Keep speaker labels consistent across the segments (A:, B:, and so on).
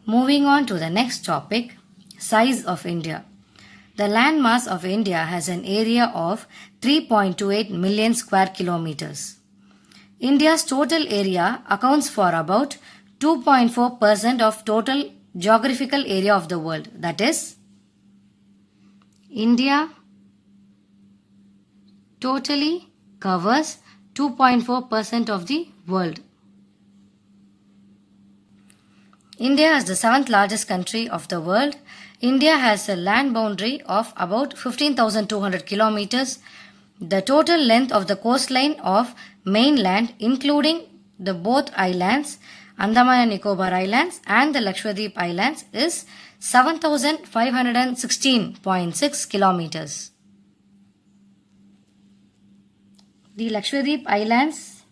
A: Moving on to the next topic, size of India. The landmass of India has an area of 3.28 million square kilometers. India's total area accounts for about 2.4% of total geographical area of the world. That is, India totally covers 2.4% of the world. India is the 7th largest country of the world. India has a land boundary of about 15,200 kilometers. The total length of the coastline of mainland, including the both islands, Andaman and Nicobar Islands and the Lakshadweep Islands, is 7,516.6 kilometers. The Lakshadweep Islands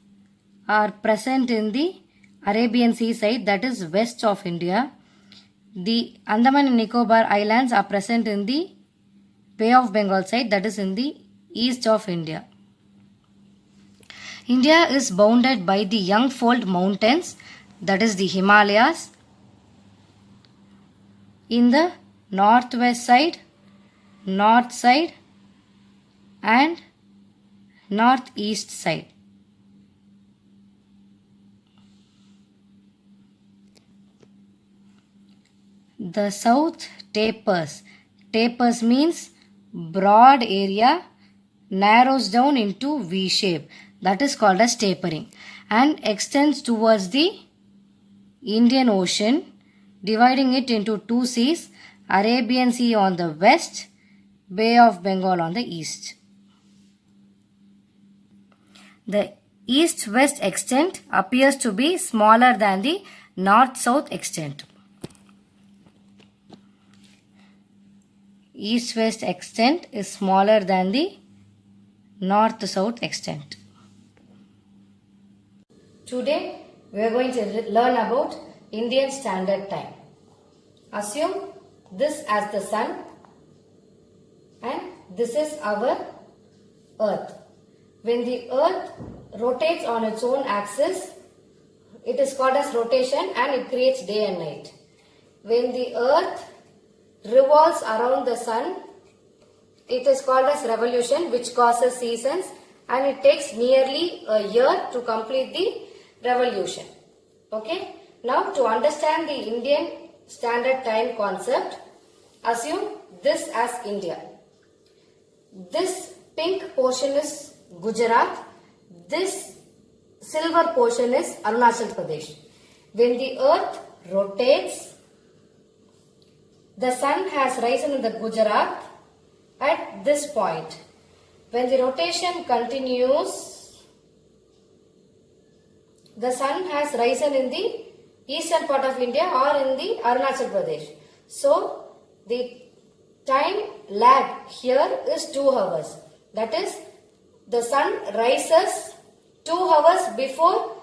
A: are present in the Arabian Sea side, that is west of India. The Andaman and Nicobar Islands are present in the Bay of Bengal side, that is in the east of India. India is bounded by the Youngfold Mountains, that is the Himalayas, in the northwest side, north side and northeast side. The south tapers. Tapers means broad area narrows down into V shape. That is called as tapering and extends towards the Indian Ocean, dividing it into two seas, Arabian Sea on the west, Bay of Bengal on the east. The east-west extent appears to be smaller than the north-south extent. East-west extent is smaller than the north-south extent. Today we are going to learn about Indian Standard Time. Assume this as the sun and this is our earth. When the earth rotates on its own axis, it is called as rotation and it creates day and night. When the earth revolves around the sun, it is called as revolution, which causes seasons, and it takes nearly a year to complete the revolution. Okay. Now to understand the Indian Standard Time concept, assume this as India. This pink portion is Gujarat. This silver portion is Arunachal Pradesh. When the earth rotates, the sun has risen in the Gujarat at this point. When the rotation continues, the sun has risen in the eastern part of India or in the Arunachal Pradesh. So, the time lag here is 2 hours. That is, the sun rises 2 hours before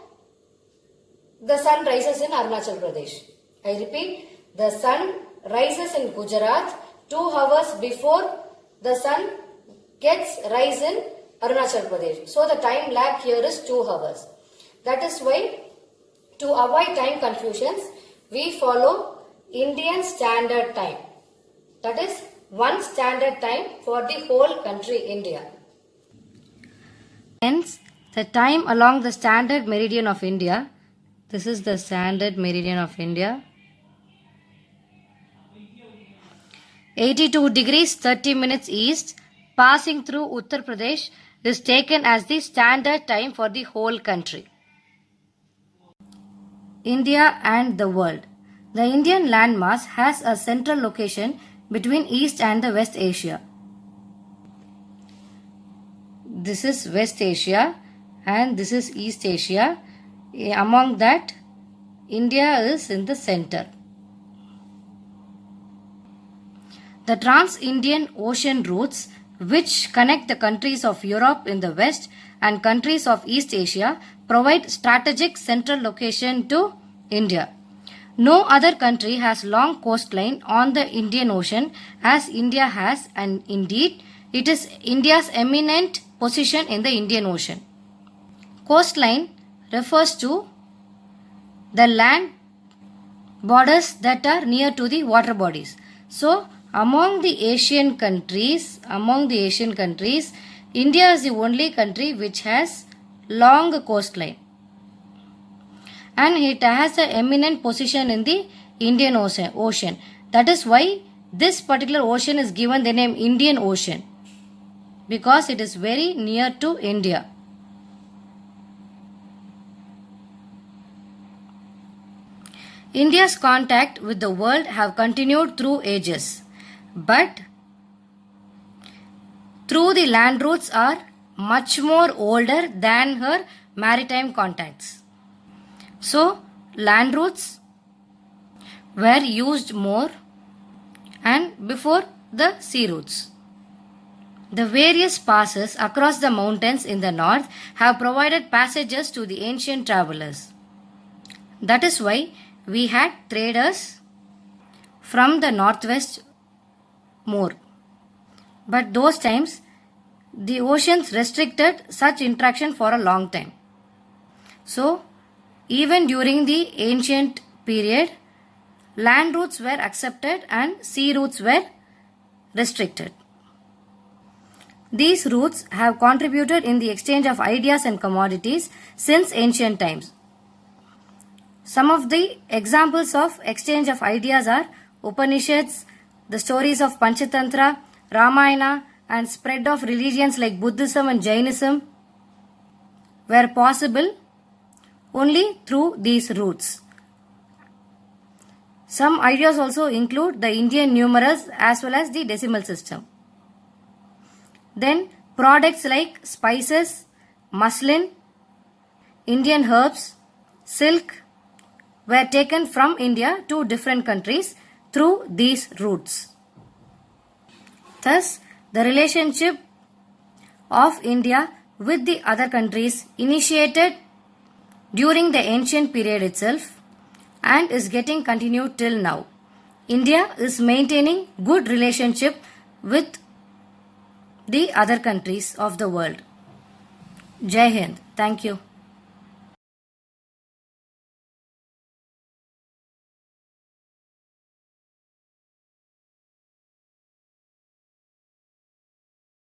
A: the sun rises in Arunachal Pradesh. I repeat, the sun rises in Gujarat 2 hours before the sun gets rise in Arunachal Pradesh. So the time lag here is 2 hours. That is why, to avoid time confusions, we follow Indian Standard Time. That is one standard time for the whole country India. Hence, the time along the standard meridian of India, this is the standard meridian of India, 82 degrees 30 minutes east, passing through Uttar Pradesh, is taken as the standard time for the whole country. India and the world. The Indian landmass has a central location between East and the West Asia. This is West Asia and this is East Asia. Among that, India is in the center. The trans-Indian ocean routes, which connect the countries of Europe in the west and countries of East Asia, provide strategic central location to India. No other country has long coastline on the Indian Ocean as India has, and indeed it is India's eminent position in the Indian Ocean. Coastline refers to the land borders that are near to the water bodies. So, among the Asian countries, India is the only country which has long coastline. And it has an eminent position in the Indian Ocean. That is why this particular ocean is given the name Indian Ocean, because it is very near to India. India's contact with the world have continued through ages, but through the land routes are much more older than her maritime contacts. So, land routes were used more and before the sea routes. The various passes across the mountains in the north have provided passages to the ancient travelers. That is why we had traders from the northwest more. But those times, the oceans restricted such interaction for a long time. So, even during the ancient period, land routes were accepted and sea routes were restricted. These routes have contributed in the exchange of ideas and commodities since ancient times. Some of the examples of exchange of ideas are Upanishads, the stories of Panchatantra, Ramayana, and spread of religions like Buddhism and Jainism were possible only through these routes. Some ideas also include the Indian numerals as well as the decimal system. Then products like spices, muslin, Indian herbs, silk were taken from India to different countries through these routes. Thus, the relationship of India with the other countries initiated during the ancient period itself and is getting continued till now. India is maintaining good relationship with the other countries of the world. Jai Hind. Thank you.